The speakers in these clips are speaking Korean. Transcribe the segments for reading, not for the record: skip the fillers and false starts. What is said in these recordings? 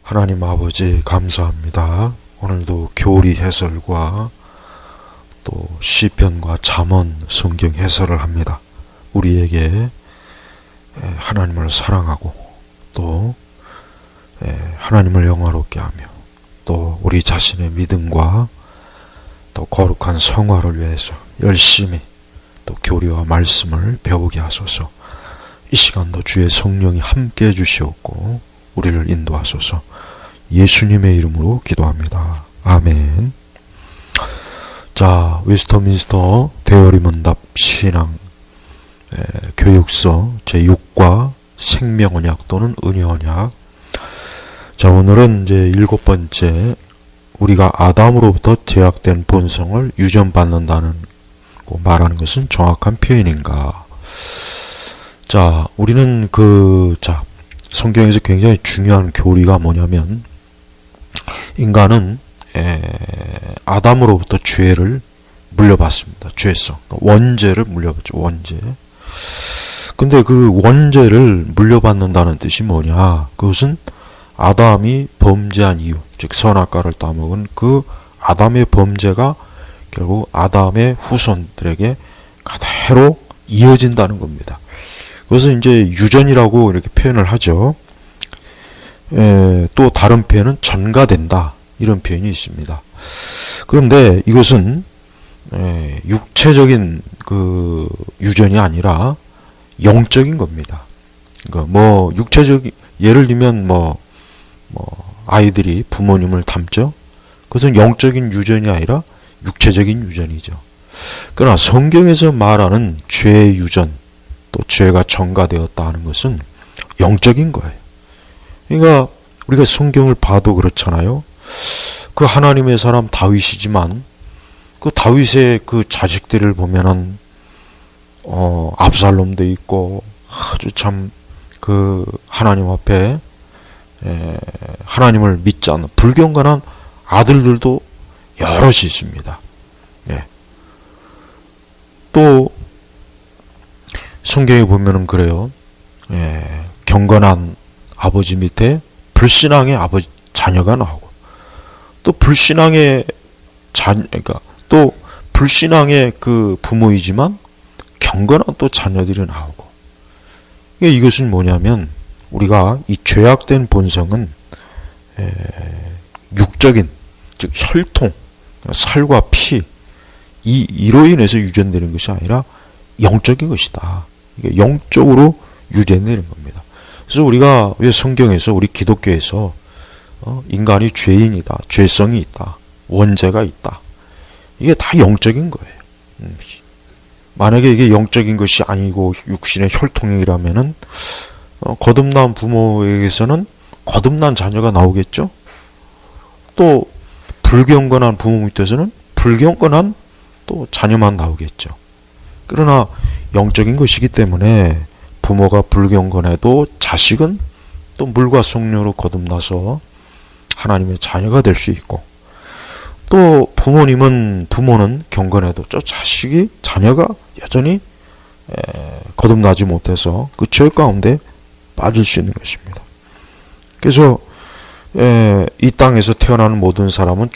하나님 아버지 감사합니다. 오늘도 교리 해설과 또 시편과 잠언 성경 해설을 합니다. 우리에게 하나님을 사랑하고 또 하나님을 영화롭게 하며 또 우리 자신의 믿음과 또 거룩한 성화를 위해서 열심히 또 교리와 말씀을 배우게 하소서. 이 시간도 주의 성령이 함께 해주시옵고 우리를 인도하소서. 예수님의 이름으로 기도합니다. 아멘. 자, 웨스터민스터 대여리문답 신앙 교육서 제6과 생명언약 또는 은혜언약. 자, 오늘은 이제 7번째, 우리가 아담으로부터 제약된 본성을 유전받는다는 말하는 것은 정확한 표현인가. 자, 우리는 성경에서 굉장히 중요한 교리가 뭐냐면, 인간은 아담으로부터 죄를 물려받습니다. 죄성, 원죄를 물려받죠. 원죄. 근데 그 원죄를 물려받는다는 뜻이 뭐냐? 그것은 아담이 범죄한 이유, 즉 선악과를 따먹은 그 아담의 범죄가 결국 아담의 후손들에게 그대로 이어진다는 겁니다. 그것은 이제 유전이라고 이렇게 표현을 하죠. 또 다른 표현은 전가된다, 이런 표현이 있습니다. 그런데 이것은 육체적인 그 유전이 아니라 영적인 겁니다. 그러니까 육체적인, 예를 들면 아이들이 부모님을 닮죠. 그것은 영적인 유전이 아니라 육체적인 유전이죠. 그러나 성경에서 말하는 죄의 유전, 또 죄가 전가되었다 하는 것은 영적인 거예요. 그러니까 우리가 성경을 봐도 그렇잖아요. 그 하나님의 사람 다윗이지만 그 다윗의 그 자식들을 보면은 압살롬도 있고 아주 참 그 하나님 앞에 하나님을 믿지 않는 불경건한 아들들도 여럿이 있습니다. 또 성경에 보면은 그래요. 경건한 아버지 밑에 불신앙의 자녀가 나오고, 또 불신앙의 또 불신앙의 그 부모이지만 경건한 또 자녀들이 나오고. 이것은 뭐냐면, 우리가 이 죄악된 본성은 육적인, 즉 혈통, 살과 피, 이로 인해서 유전되는 것이 아니라 영적인 것이다. 이게 영적으로 유전되는 겁니다. 그래서 우리가 왜 성경에서, 우리 기독교에서 인간이 죄인이다, 죄성이 있다, 원죄가 있다, 이게 다 영적인 거예요. 만약에 이게 영적인 것이 아니고 육신의 혈통이라면은 거듭난 부모에게서는 거듭난 자녀가 나오겠죠. 또 불경건한 부모 밑에서는 불경건한 또 자녀만 나오겠죠. 그러나 영적인 것이기 때문에 부모가 불경건해도 자식은 또 물과 성령으로 거듭나서 하나님의 자녀가 될 수 있고, 또 부모는 경건해도 저 자녀가 여전히 거듭나지 못해서 그 죄 가운데 빠질 수 있는 것입니다. 그래서 이 땅에서 태어나는 모든 사람은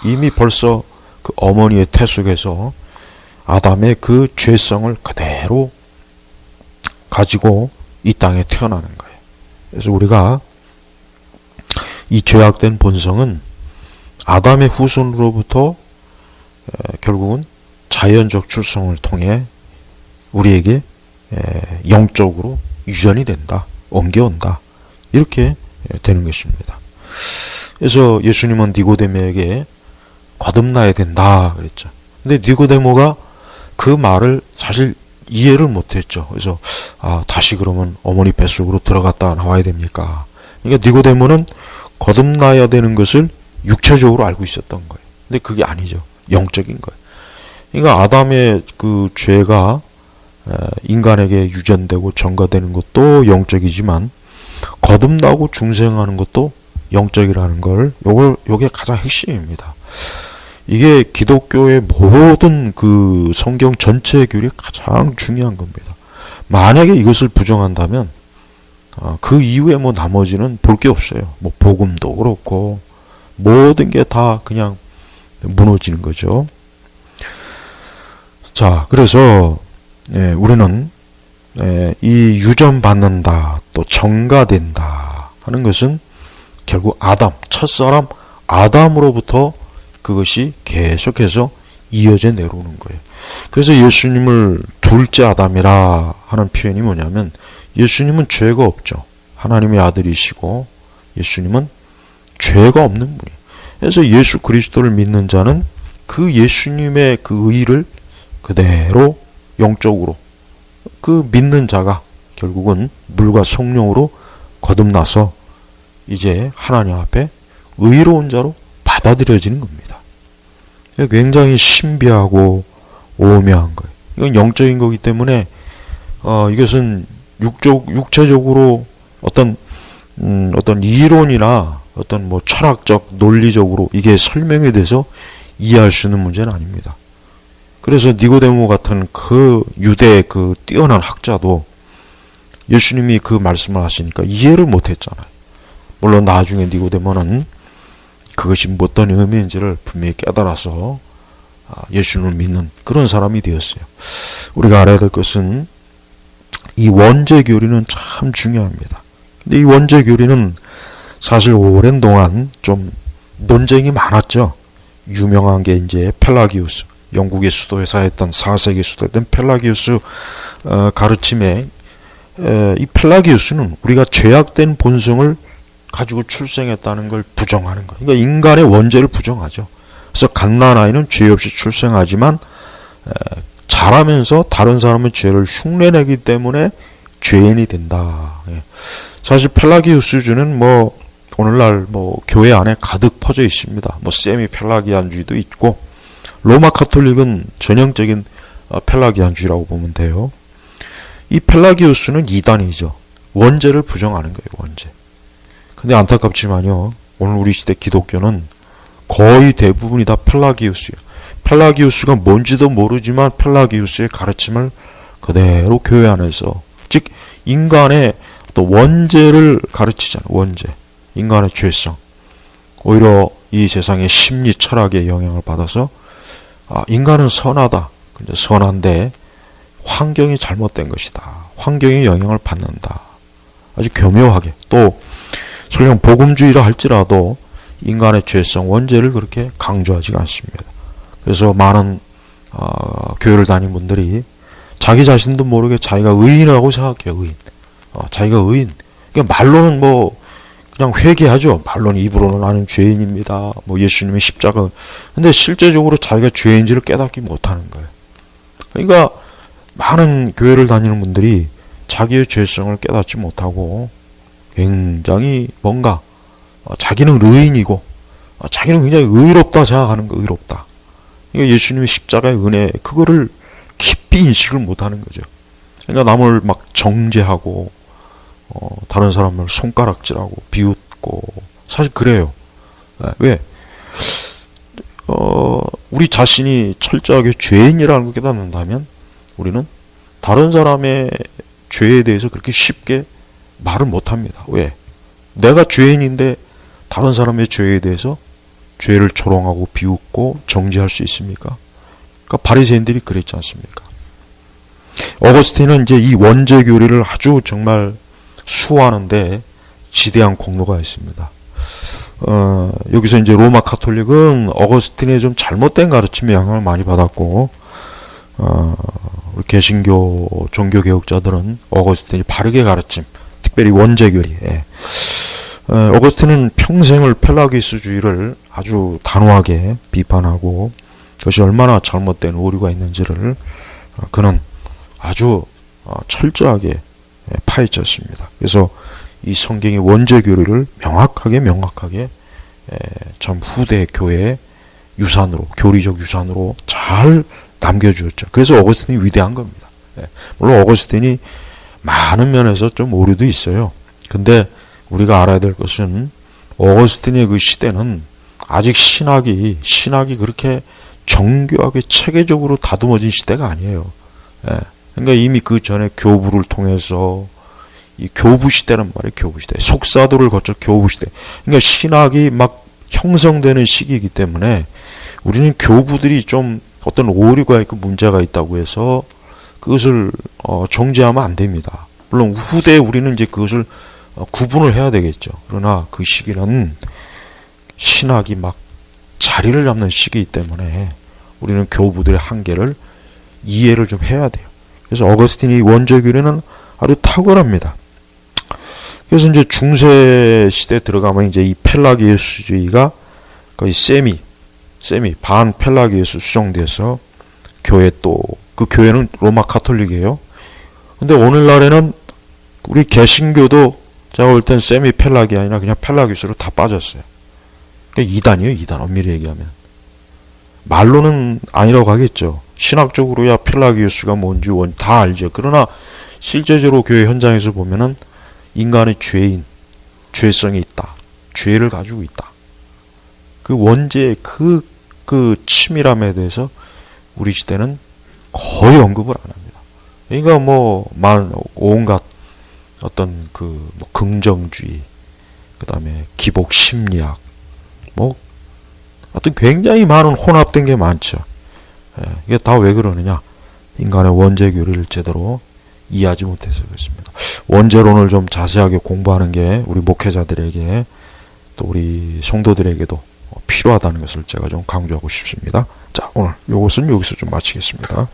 이미 벌써 그 어머니의 태 속에서 아담의 그 죄성을 그대로 가지고 이 땅에 태어나는 거예요. 그래서 우리가 이 죄악된 본성은 아담의 후손으로부터 결국은 자연적 출생을 통해 우리에게 영적으로 유전이 된다, 옮겨온다, 이렇게 되는 것입니다. 그래서 예수님은 니고데모에게 거듭나야 된다 그랬죠. 근데 니고데모가 그 말을 사실 이해를 못했죠. 그래서 다시 그러면 어머니 뱃속으로 들어갔다 나와야 됩니까? 그러니까 니고데모는 거듭나야 되는 것을 육체적으로 알고 있었던 거예요. 근데 그게 아니죠. 영적인 거예요. 그러니까 아담의 그 죄가 인간에게 유전되고 전가되는 것도 영적이지만 거듭나고 중생하는 것도 영적이라는 걸, 요게 가장 핵심입니다. 이게 기독교의 모든 그 성경 전체의 교리에 가장 중요한 겁니다. 만약에 이것을 부정한다면 그 이후에 뭐 나머지는 볼 게 없어요. 뭐 복음도 그렇고 모든 게 다 그냥 무너지는 거죠. 자, 그래서 우리는 이 유전받는다, 또 정가된다 하는 것은 결국 아담, 첫사람 아담으로부터 그것이 계속해서 이어져 내려오는 거예요. 그래서 예수님을 둘째 아담이라 하는 표현이 뭐냐면, 예수님은 죄가 없죠. 하나님의 아들이시고 예수님은 죄가 없는 분이에요. 그래서 예수 그리스도를 믿는 자는 그 예수님의 그 의를 그대로 영적으로 그 믿는 자가 결국은 물과 성령으로 거듭나서 이제 하나님 앞에 의로운 자로 받아들여지는 겁니다. 굉장히 신비하고 오묘한 거예요. 이건 영적인 거기 때문에 이것은 육체적으로 어떤 이론이나 어떤 뭐 철학적 논리적으로 이게 설명이 돼서 이해할 수 있는 문제는 아닙니다. 그래서 니고데모 같은 그 유대 그 뛰어난 학자도 예수님이 그 말씀을 하시니까 이해를 못했잖아요. 물론 나중에 니고데모는 그것이 어떤 의미인지를 분명히 깨달아서 예수님을 믿는 그런 사람이 되었어요. 우리가 알아야 될 것은 이 원죄 교리는 참 중요합니다. 근데 이 원죄 교리는 사실 오랜 동안 좀 논쟁이 많았죠. 유명한 게 이제 펠라기우스, 영국의 수도회사였던 4세기 수도였던 펠라기우스 가르침에 이 펠라기우스는 우리가 죄악된 본성을 가지고 출생했다는 걸 부정하는 거예요. 그러니까 인간의 원죄를 부정하죠. 그래서 갓난아이는 죄 없이 출생하지만 자라면서 다른 사람의 죄를 흉내내기 때문에 죄인이 된다. 사실 펠라기우스주는 뭐 오늘날 뭐 교회 안에 가득 퍼져 있습니다. 뭐 세미 펠라기안주의도 있고, 로마 카톨릭은 전형적인 펠라기안주의라고 보면 돼요. 이 펠라기우스는 이단이죠. 원죄를 부정하는 거예요. 원죄. 근데 안타깝지만요, 오늘 우리 시대 기독교는 거의 대부분이 다 펠라기우스예요. 펠라기우스가 뭔지도 모르지만 펠라기우스의 가르침을 그대로 교회 안에서, 즉 인간의 또 원죄를 가르치잖아요. 원죄, 인간의 죄성. 오히려 이 세상의 심리 철학의 영향을 받아서 인간은 선하다. 근데 선한데 환경이 잘못된 것이다. 환경의 영향을 받는다. 아주 교묘하게, 또 설령 복음주의라 할지라도 인간의 죄성, 원죄를 그렇게 강조하지가 않습니다. 그래서 많은 교회를 다니는 분들이 자기 자신도 모르게 자기가 의인이라고 생각해요. 의인. 자기가 의인. 그러니까 말로는 뭐 그냥 회개하죠. 말로는, 입으로는 나는 죄인입니다. 뭐 예수님의 십자가. 근데 실제적으로 자기가 죄인지를 깨닫지 못하는 거예요. 그러니까 많은 교회를 다니는 분들이 자기의 죄성을 깨닫지 못하고 굉장히 뭔가 자기는 의인이고 자기는 굉장히 의롭다 생각하는 거, 의롭다. 그러니까 예수님의 십자가의 은혜, 그거를 깊이 인식을 못하는 거죠. 그러니까 남을 막 정죄하고 다른 사람을 손가락질하고 비웃고, 사실 그래요. 왜? 우리 자신이 철저하게 죄인이라는 걸 깨닫는다면 우리는 다른 사람의 죄에 대해서 그렇게 쉽게 말을 못합니다. 왜? 내가 죄인인데 다른 사람의 죄에 대해서 죄를 조롱하고 비웃고 정죄할 수 있습니까? 그러니까 바리새인들이 그랬지 않습니까? 어거스틴은 이제 이 원죄 교리를 아주 정말 수호하는데 지대한功로가 있습니다. 여기서 이제 로마 카톨릭은 어거스틴의 좀 잘못된 가르침에 영향을 많이 받았고, 우리 개신교 종교 개혁자들은 어거스틴이 바르게 가르침, 특별히 원죄 교리. 어거스틴은 평생을 펠라기우스주의를 아주 단호하게 비판하고 그것이 얼마나 잘못된 오류가 있는지를 그는 아주 철저하게 파헤쳤습니다. 그래서 이 성경의 원죄 교리를 명확하게 참 후대 교회의 유산으로, 교리적 유산으로 잘 남겨주었죠. 그래서 어거스틴이 위대한 겁니다. 물론 어거스틴이 많은 면에서 좀 오류도 있어요. 근데 우리가 알아야 될 것은 어거스틴의 그 시대는 아직 신학이 그렇게 정교하게 체계적으로 다듬어진 시대가 아니에요. 그러니까 이미 그 전에 교부를 통해서 이 교부 시대란 말이에요. 교부 시대. 속사도를 거쳐 교부 시대. 그러니까 신학이 막 형성되는 시기이기 때문에 우리는 교부들이 좀 어떤 오류가 있고 문제가 있다고 해서 그것을 정죄하면 안 됩니다. 물론 후대에 우리는 이제 그것을 구분을 해야 되겠죠. 그러나 그 시기는 신학이 막 자리를 잡는 시기이기 때문에 우리는 교부들의 한계를 이해를 좀 해야 돼요. 그래서 어거스틴이 원죄교리는 아주 탁월합니다. 그래서 이제 중세 시대 들어가면 이제 이 펠라기우스주의가 거의 세미 반 펠라기우스 수정돼서 교회 또 그 교회는 로마 카톨릭이에요. 근데 오늘날에는 우리 개신교도 제가 볼 땐 세미 펠라기 아니라 그냥 펠라기우스로 다 빠졌어요. 그러니까 이단이에요, 이단. 엄밀히 얘기하면. 말로는 아니라고 하겠죠. 신학적으로야 펠라기우스가 뭔지 다 알죠. 그러나 실제적으로 교회 현장에서 보면은 인간의 죄성이 있다. 죄를 가지고 있다. 그 원죄의 그 치밀함에 대해서 우리 시대는 거의 언급을 안 합니다. 그러니까 온갖 어떤 뭐 긍정주의, 그 다음에 기복 심리학, 하여튼 굉장히 많은 혼합된 게 많죠. 이게 다 왜 그러느냐? 인간의 원죄 교리를 제대로 이해하지 못해서 그렇습니다. 원죄론을 좀 자세하게 공부하는 게 우리 목회자들에게 또 우리 성도들에게도 필요하다는 것을 제가 좀 강조하고 싶습니다. 자, 오늘 이것은 여기서 좀 마치겠습니다.